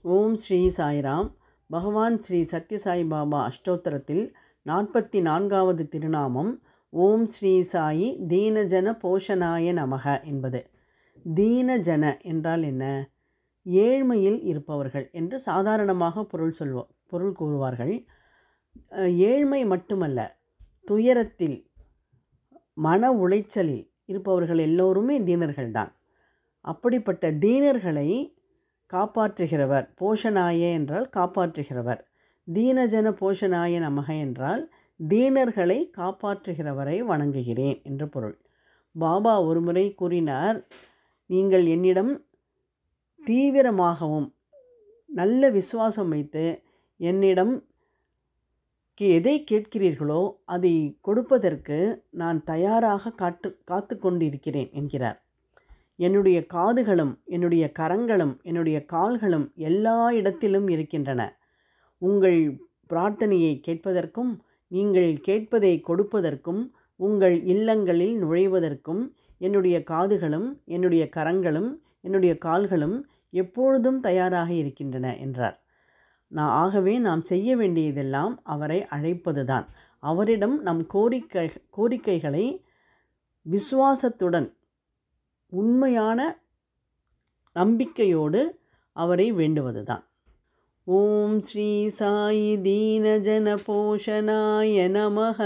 ஓம் ஸ்ரீ சாய்ராம். பகவான் ஸ்ரீ சத்யசாய் பாபா அஷ்டோத்திரத்தில் 44வது திருநாமம் ஓம் ஸ்ரீ சாயி தீனஜன போஷனாய நமக என்பது. தீனஜன என்றால் என்ன? ஏழ்மையில் இருப்பவர்கள் என்று சாதாரணமாக பொருள் கூறுவார்கள். ஏழ்மை மட்டுமல்ல, துயரத்தில் மன உளைச்சலில் இருப்பவர்கள் எல்லோருமே தீனர்கள்தான். அப்படிப்பட்ட தீனர்களை காப்பாற்றுகிறவர். போஷனாய என்றால் காப்பாற்றுகிறவர். தீனஜன போஷனாய நமக என்றால் தீனர்களை காப்பாற்றுகிறவரை வணங்குகிறேன் என்று பொருள். பாபா ஒருமுறை கூறினார், நீங்கள் என்னிடம் தீவிரமாகவும் நல்ல விசுவாசம் வைத்து என்னிடம் எதை கேட்கிறீர்களோ அதை கொடுப்பதற்கு நான் தயாராக காத்து கொண்டிருக்கிறேன் என்கிறார். என்னுடைய காதுகளும் என்னுடைய கரங்களும் என்னுடைய கால்களும் எல்லா இடத்திலும் இருக்கின்றன. உங்கள் பிரார்த்தனையை கேட்பதற்கும் நீங்கள் கேட்பதை கொடுப்பதற்கும் உங்கள் இல்லங்களில் நுழைவதற்கும் என்னுடைய காதுகளும் என்னுடைய கரங்களும் என்னுடைய கால்களும் எப்பொழுதும் தயாராக இருக்கின்றன என்றார். ஆகவே நாம் செய்ய வேண்டியதெல்லாம் அவரை அழைப்பதுதான். அவரிடம் நம் கோரிக்கைகளை விசுவாசத்துடன் உண்மையான நம்பிக்கையோடு அவரை வேண்டுவதுதான். ஓம் ஸ்ரீ சாயி தீனஜன போஷனாய நமக.